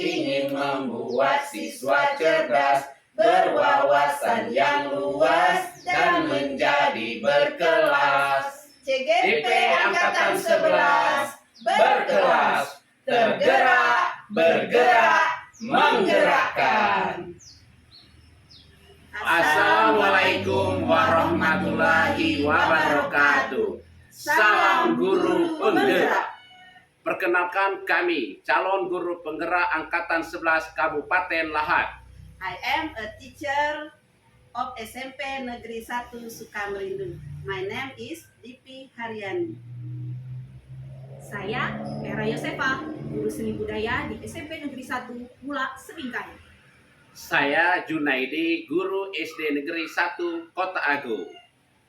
ingin membuat siswa cerdas, berwawasan yang luas, dan menjadi berkelas. CGP Angkatan 11, berkelas, tergerak, bergerak, menggerakkan. Assalamualaikum warahmatullahi wabarakatuh. Salam guru penggerak. Perkenalkan kami, calon guru penggerak Angkatan 11 Kabupaten Lahat. I am a teacher of SMP Negeri 1 Sukamerindu. My name is Dipi Haryani. Saya Era Yosefa, guru seni budaya di SMP Negeri 1 Mula Sebingkai. Saya Junaidi, guru SD Negeri 1 Kota Agung.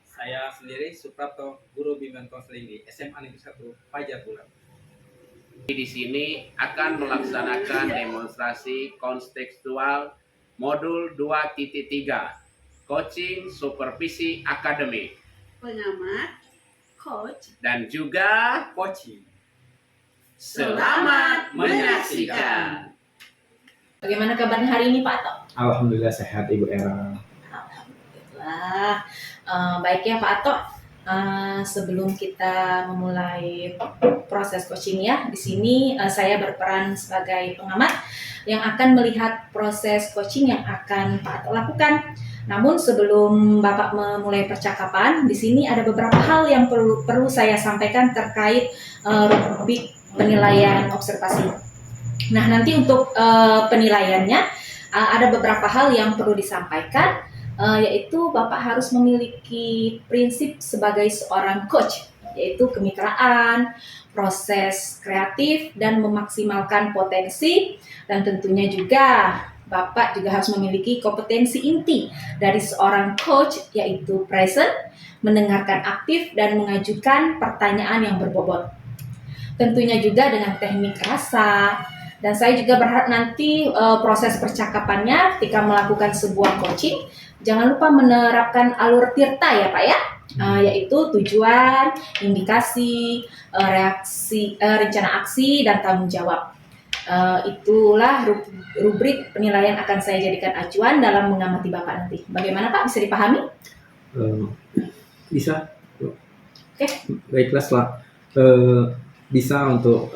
Saya sendiri Suprapto, guru bimbingan konseling di SMA Negeri 1 Fajar Bulan. Di sini akan melaksanakan demonstrasi kontekstual modul 2.3, coaching supervisi akademik, Pengamat, Coach, dan juga Coaching. selamat menyaksikan. bagaimana kabarnya hari ini Pak Ato? Alhamdulillah sehat Ibu Era. Alhamdulillah. Baik ya Pak Ato. Sebelum kita memulai proses coaching ya, di sini saya berperan sebagai pengamat yang akan melihat proses coaching yang akan Pak Ato lakukan. Namun sebelum Bapak memulai percakapan, di sini ada beberapa hal yang perlu saya sampaikan terkait rubrik penilaian observasi. Nah, nanti untuk penilaiannya ada beberapa hal yang perlu disampaikan, yaitu Bapak harus memiliki prinsip sebagai seorang coach, yaitu kemitraan, proses kreatif, dan memaksimalkan potensi, dan tentunya juga Bapak juga harus memiliki kompetensi inti dari seorang coach, yaitu present, mendengarkan aktif, dan mengajukan pertanyaan yang berbobot. Tentunya juga dengan teknik rasa. Dan saya juga berharap nanti proses percakapannya ketika melakukan sebuah coaching, jangan lupa menerapkan alur tirta ya Pak ya, yaitu tujuan, indikasi, reaksi, rencana aksi, dan tanggung jawab. Itulah rubrik penilaian akan saya jadikan acuan dalam mengamati Bapak nanti. Bagaimana Pak, bisa dipahami? Bisa. Oke. Baiklah, bisa untuk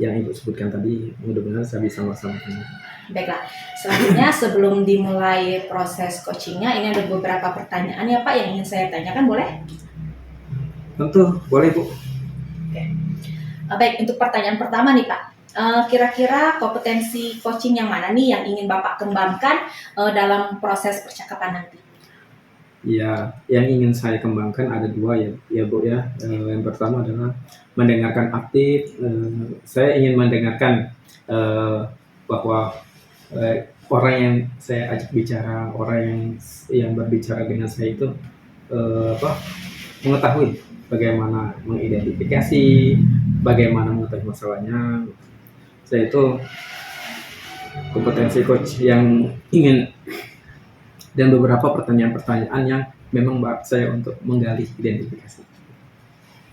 yang Ibu sebutkan tadi, mudah-mudahan saya bisa melaksanakan. Baiklah, selanjutnya sebelum dimulai proses coachingnya, ini ada beberapa pertanyaan ya Pak yang ingin saya tanyakan, boleh? Tentu, boleh Bu. Oke. Baik, untuk pertanyaan pertama nih Pak, kira-kira kompetensi coaching yang mana nih yang ingin Bapak kembangkan dalam proses percakapan nanti? Ya, yang ingin saya kembangkan ada dua ya Bu ya. Yang pertama adalah mendengarkan aktif. Saya ingin mendengarkan bahwa orang yang saya ajak bicara, orang yang berbicara dengan saya itu mengetahui bagaimana mengidentifikasi, bagaimana mengetahui masalahnya. Saya itu kompetensi coach yang ingin, dan beberapa pertanyaan-pertanyaan yang memang saya untuk menggali identifikasi.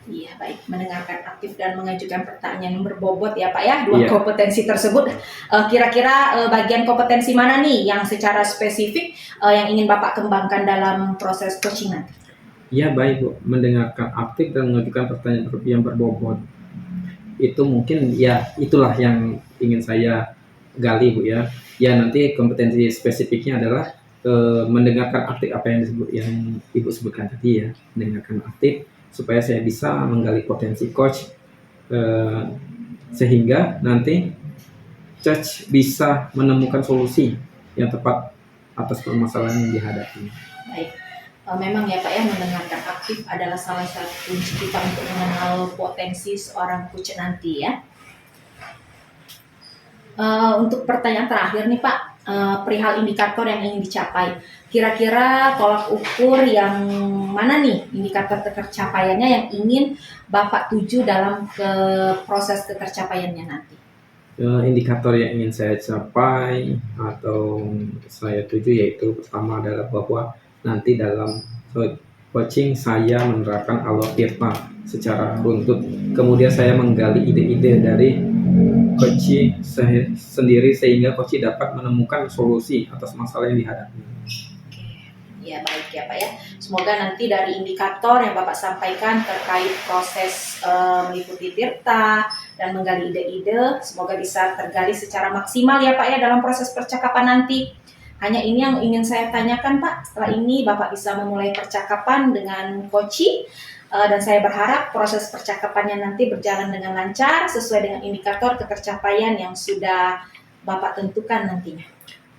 Iya, baik. Mendengarkan aktif dan mengajukan pertanyaan yang berbobot ya Pak ya, dua Iya. kompetensi tersebut. Kira-kira bagian kompetensi mana nih yang secara spesifik yang ingin Bapak kembangkan dalam proses coaching nanti? Iya, baik Bu. Mendengarkan aktif dan mengajukan pertanyaan yang berbobot. Itu mungkin ya itulah yang ingin saya gali Bu ya. Ya, nanti kompetensi spesifiknya adalah mendengarkan aktif apa yang Ibu sebutkan tadi ya, mendengarkan aktif supaya saya bisa menggali potensi coach sehingga nanti coach bisa menemukan solusi yang tepat atas permasalahan yang dihadapi. Baik, memang ya Pak ya, mendengarkan aktif adalah salah satu kunci kita untuk mengenal potensi seorang coach nanti ya. Untuk pertanyaan terakhir nih Pak, perihal indikator yang ingin dicapai. Kira-kira tolak ukur yang mana nih indikator ketercapaiannya yang ingin Bapak tuju dalam proses ketercapaiannya nanti? Indikator yang ingin saya capai atau saya tuju yaitu pertama adalah bahwa nanti dalam coaching saya menerapkan Aloha Tirta secara runtut. Kemudian saya menggali ide-ide dari coaching sendiri sehingga coaching dapat menemukan solusi atas masalah yang dihadapi. Ya baik ya Pak ya. Semoga nanti dari indikator yang Bapak sampaikan terkait proses meliputi tirta dan menggali ide-ide, semoga bisa tergali secara maksimal ya Pak ya dalam proses percakapan nanti. Hanya ini yang ingin saya tanyakan Pak. Setelah ini Bapak bisa memulai percakapan dengan coaching dan saya berharap proses percakapannya nanti berjalan dengan lancar sesuai dengan indikator ketercapaian yang sudah Bapak tentukan nantinya.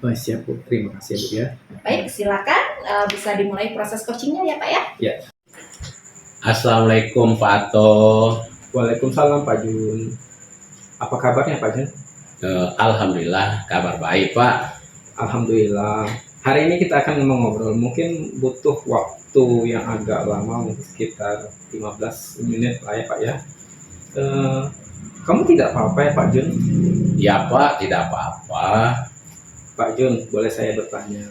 Oh, siap Bu, terima kasih Bu ya. Baik, silakan bisa dimulai proses coachingnya ya Pak ya. Ya. Assalamualaikum Pak Ato. Waalaikumsalam Pak Jun. Apa kabarnya Pak Jun? Alhamdulillah kabar baik Pak. Alhamdulillah. Hari ini kita akan ngobrol. Mungkin butuh waktu yang agak lama, mungkin sekitar 15 menit lah ya Pak ya. Kamu tidak apa-apa ya Pak Jun? Ya Pak, tidak apa-apa. Pak Jun, boleh saya bertanya?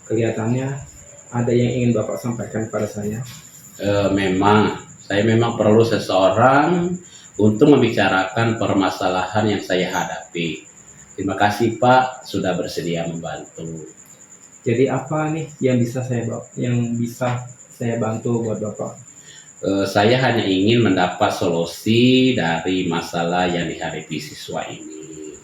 Kelihatannya ada yang ingin Bapak sampaikan pada saya. Saya memang perlu seseorang untuk membicarakan permasalahan yang saya hadapi. Terima kasih Pak sudah bersedia membantu. Jadi apa nih yang bisa saya bantu buat Bapak? Saya hanya ingin mendapat solusi dari masalah yang dihadapi siswa ini.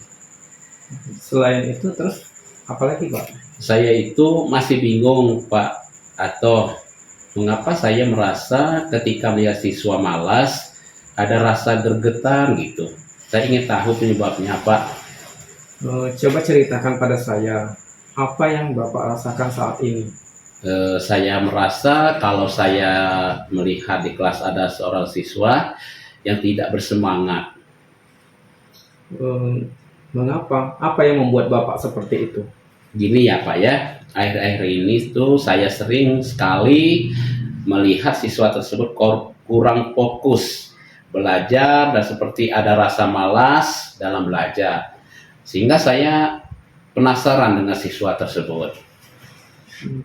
Selain itu terus apa lagi Pak? Saya itu masih bingung Pak Ato, mengapa saya merasa ketika melihat siswa malas ada rasa gergetan gitu. Saya ingin tahu penyebabnya Pak. Coba ceritakan pada saya apa yang Bapak rasakan saat ini. Saya merasa kalau saya melihat di kelas ada seorang siswa yang tidak bersemangat. Mengapa? Apa yang membuat Bapak seperti itu? Gini ya Pak ya, akhir-akhir ini tuh saya sering sekali melihat siswa tersebut kurang fokus belajar dan seperti ada rasa malas dalam belajar. Sehingga saya penasaran dengan siswa tersebut.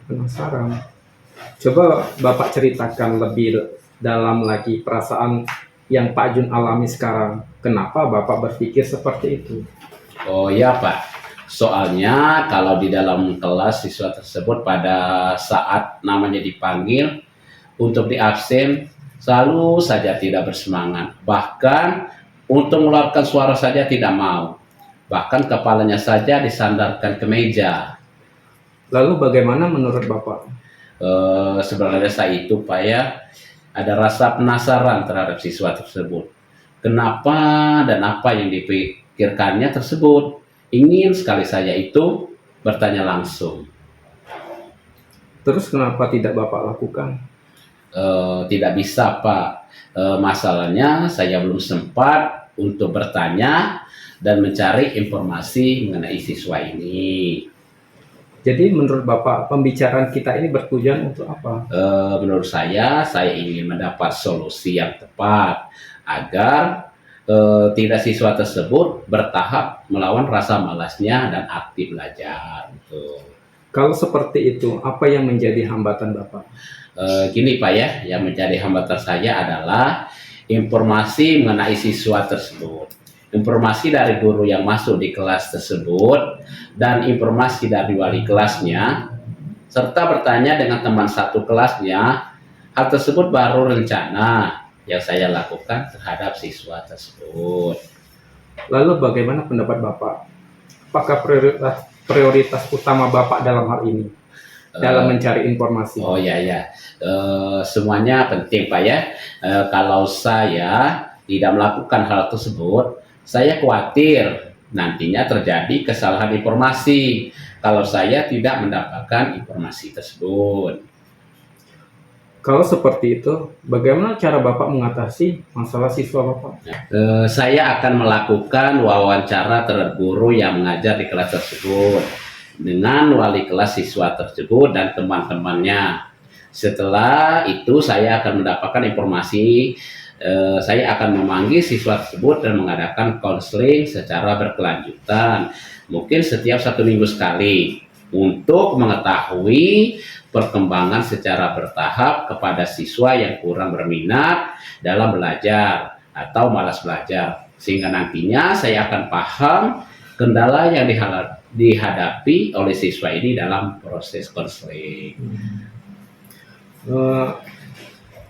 Penasaran. Coba Bapak ceritakan lebih dalam lagi perasaan yang Pak Jun alami sekarang. Kenapa Bapak berpikir seperti itu? Oh ya Pak, soalnya kalau di dalam kelas siswa tersebut pada saat namanya dipanggil untuk di absen selalu saja tidak bersemangat. Bahkan untuk mengeluarkan suara saja tidak mau. Bahkan kepalanya saja disandarkan ke meja. Lalu bagaimana menurut Bapak? Sebenarnya saya itu Pak ya, ada rasa penasaran terhadap siswa tersebut. Kenapa dan apa yang dipikirkannya tersebut. Ingin sekali saya itu bertanya langsung. Terus kenapa tidak Bapak lakukan? Tidak bisa Pak. Masalahnya saya belum sempat untuk bertanya dan mencari informasi mengenai siswa ini. Jadi menurut Bapak pembicaraan kita ini bertujuan untuk apa? Menurut saya ingin mendapat solusi yang tepat agar tidak siswa tersebut bertahap melawan rasa malasnya dan aktif belajar. Gitu. Kalau seperti itu, apa yang menjadi hambatan Bapak? Gini Pak ya, yang menjadi hambatan saya adalah informasi mengenai siswa tersebut. Informasi dari guru yang masuk di kelas tersebut dan informasi dari wali kelasnya serta bertanya dengan teman satu kelasnya. Hal tersebut baru rencana yang saya lakukan terhadap siswa tersebut. Lalu bagaimana pendapat Bapak? Apakah prioritas utama Bapak dalam hal ini? Dalam mencari informasi? Oh ya, semuanya penting Pak ya. Kalau saya tidak melakukan hal tersebut, saya khawatir nantinya terjadi kesalahan informasi kalau saya tidak mendapatkan informasi tersebut. Kalau seperti itu, bagaimana cara Bapak mengatasi masalah siswa Bapak? Saya akan melakukan wawancara terhadap guru yang mengajar di kelas tersebut dengan wali kelas siswa tersebut dan teman-temannya. Setelah itu saya akan mendapatkan informasi. Saya akan memanggil siswa tersebut dan mengadakan konseling secara berkelanjutan. Mungkin setiap 1 minggu sekali. untuk mengetahui perkembangan secara bertahap kepada siswa yang kurang berminat dalam belajar atau malas belajar, sehingga nantinya saya akan paham kendala yang dihadapi oleh siswa ini dalam proses konseling. Eh,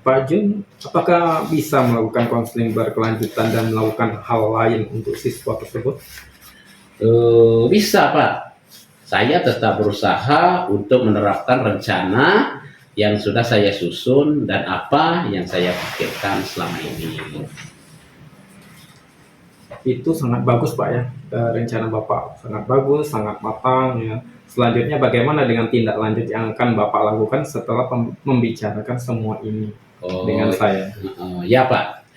Pak Jun, apakah bisa melakukan konseling berkelanjutan dan melakukan hal lain untuk siswa tersebut? Bisa, Pak. Saya tetap berusaha untuk menerapkan rencana yang sudah saya susun dan apa yang saya pikirkan selama ini. Itu sangat bagus Pak ya. Rencana Bapak sangat bagus, sangat matang ya. Selanjutnya bagaimana dengan tindak lanjut yang akan Bapak lakukan setelah membicarakan semua ini dengan saya? Ya Pak,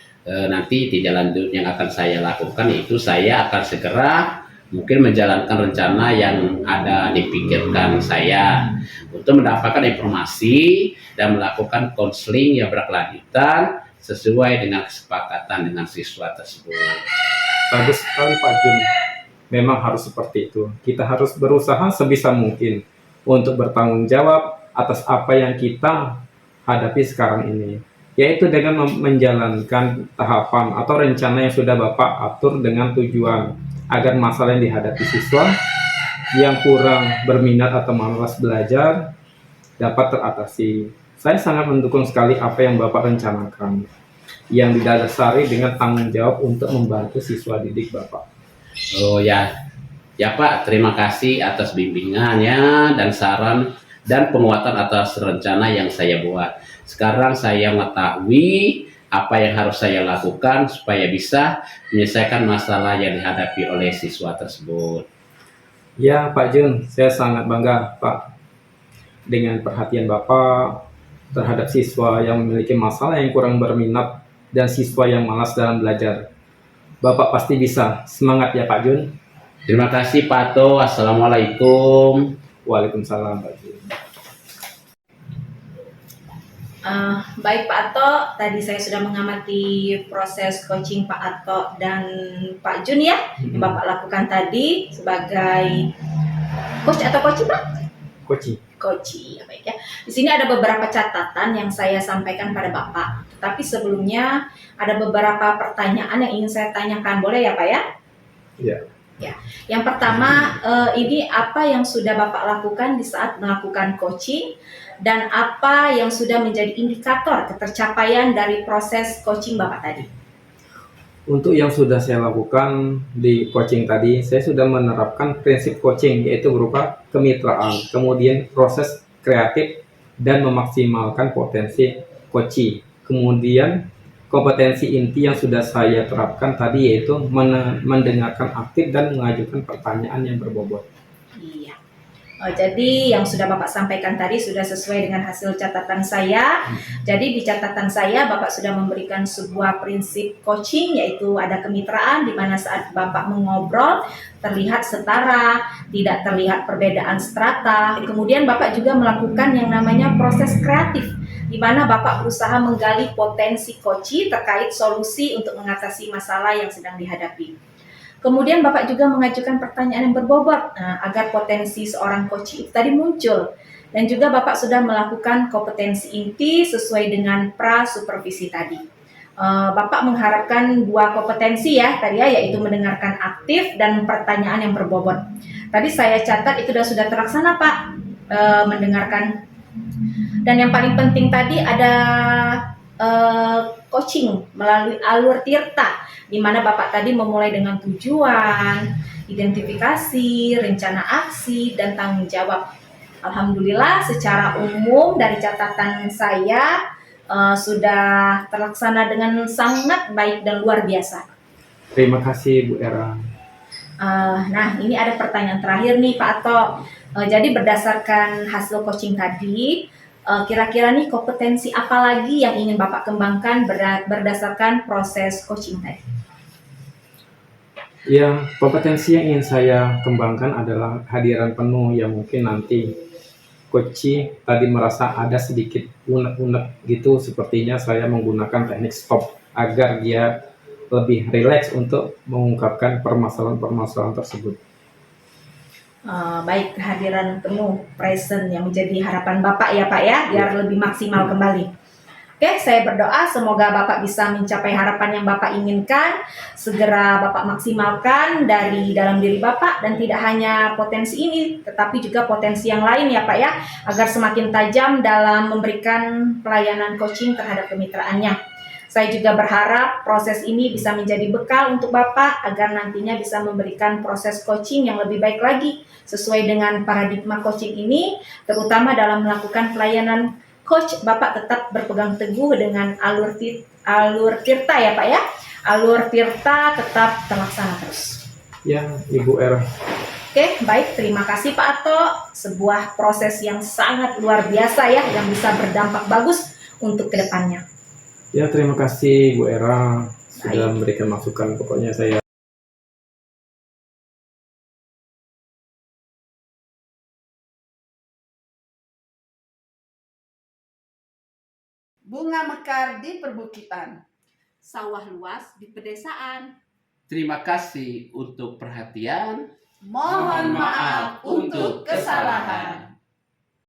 nanti tindak lanjut yang akan saya lakukan itu saya akan segera mungkin menjalankan rencana yang ada dipikirkan saya untuk mendapatkan informasi dan melakukan konseling yang berkelanjutan sesuai dengan kesepakatan dengan siswa tersebut. Bagus sekali Pak Jun. Memang harus seperti itu. Kita harus berusaha sebisa mungkin untuk bertanggung jawab atas apa yang kita hadapi sekarang ini. Yaitu dengan menjalankan tahapan atau rencana yang sudah Bapak atur dengan tujuan agar masalah yang dihadapi siswa yang kurang berminat atau malas belajar dapat teratasi. Saya sangat mendukung sekali apa yang Bapak rencanakan, yang didasari dengan tanggung jawab untuk membantu siswa didik Bapak. Oh ya, ya Pak, terima kasih atas bimbingannya dan saran dan penguatan atas rencana yang saya buat. Sekarang saya mengetahui apa yang harus saya lakukan supaya bisa menyelesaikan masalah yang dihadapi oleh siswa tersebut. Ya Pak Jun, saya sangat bangga Pak dengan perhatian Bapak terhadap siswa yang memiliki masalah yang kurang berminat dan siswa yang malas dalam belajar. Bapak pasti bisa. Semangat ya Pak Jun. Terima kasih Pak Ato. Assalamualaikum. Waalaikumsalam Pak Jun. Baik Pak Ato, tadi saya sudah mengamati proses coaching Pak Ato dan Pak Jun ya, yang Bapak lakukan tadi sebagai coach atau coach Pak? Coach, ya baik ya. Di sini ada beberapa catatan yang saya sampaikan pada Bapak. Tapi sebelumnya ada beberapa pertanyaan yang ingin saya tanyakan, boleh ya Pak ya? Iya. Ya. Yang pertama, ini apa yang sudah Bapak lakukan di saat melakukan coaching dan apa yang sudah menjadi indikator ketercapaian dari proses coaching Bapak tadi? Untuk yang sudah saya lakukan di coaching tadi, saya sudah menerapkan prinsip coaching yaitu berupa kemitraan, kemudian proses kreatif dan memaksimalkan potensi coaching. Kemudian kompetensi inti yang sudah saya terapkan tadi yaitu mendengarkan aktif dan mengajukan pertanyaan yang berbobot. Iya. Jadi yang sudah Bapak sampaikan tadi sudah sesuai dengan hasil catatan saya. Jadi di catatan saya Bapak sudah memberikan sebuah prinsip coaching yaitu ada kemitraan di mana saat Bapak mengobrol terlihat setara, tidak terlihat perbedaan strata. Kemudian Bapak juga melakukan yang namanya proses kreatif di mana Bapak berusaha menggali potensi coaching terkait solusi untuk mengatasi masalah yang sedang dihadapi. Kemudian Bapak juga mengajukan pertanyaan yang berbobot agar potensi seorang coach itu tadi muncul. Dan juga Bapak sudah melakukan kompetensi inti sesuai dengan pra-supervisi tadi. Bapak mengharapkan dua kompetensi ya tadi ya, yaitu mendengarkan aktif dan pertanyaan yang berbobot. Tadi saya catat itu sudah terlaksana Pak, mendengarkan. Dan yang paling penting tadi ada coaching melalui alur tirta, di mana Bapak tadi memulai dengan tujuan, identifikasi, rencana aksi, dan tanggung jawab. Alhamdulillah secara umum dari catatan saya sudah terlaksana dengan sangat baik dan luar biasa. Terima kasih Bu Era. Nah ini ada pertanyaan terakhir nih Pak Ato. Jadi berdasarkan hasil coaching tadi, kira-kira nih kompetensi apa lagi yang ingin Bapak kembangkan berdasarkan proses coaching tadi? Ya, kompetensi yang ingin saya kembangkan adalah hadiran penuh yang mungkin nanti coach tadi merasa ada sedikit unek-unek gitu, sepertinya saya menggunakan teknik stop agar dia lebih rileks untuk mengungkapkan permasalahan-permasalahan tersebut. Baik, kehadiran penuh present yang menjadi harapan Bapak ya Pak ya, biar lebih maksimal kembali. Oke, saya berdoa semoga Bapak bisa mencapai harapan yang Bapak inginkan, segera Bapak maksimalkan dari dalam diri Bapak, dan tidak hanya potensi ini, tetapi juga potensi yang lain ya Pak ya, agar semakin tajam dalam memberikan pelayanan coaching terhadap kemitraannya. Saya juga berharap proses ini bisa menjadi bekal untuk Bapak agar nantinya bisa memberikan proses coaching yang lebih baik lagi sesuai dengan paradigma coaching ini, terutama dalam melakukan pelayanan coach. Bapak tetap berpegang teguh dengan alur tirta ya Pak ya. Alur tirta tetap terlaksana terus. Ya, Ibu Era. Oke, baik. Terima kasih Pak Ato. Sebuah proses yang sangat luar biasa ya, yang bisa berdampak bagus untuk kedepannya. Ya, terima kasih Bu Era sudah Baik. memberikan masukan. Pokoknya saya Bunga mekar di perbukitan, sawah luas di pedesaan. Terima kasih untuk perhatian. Mohon maaf untuk kesalahan.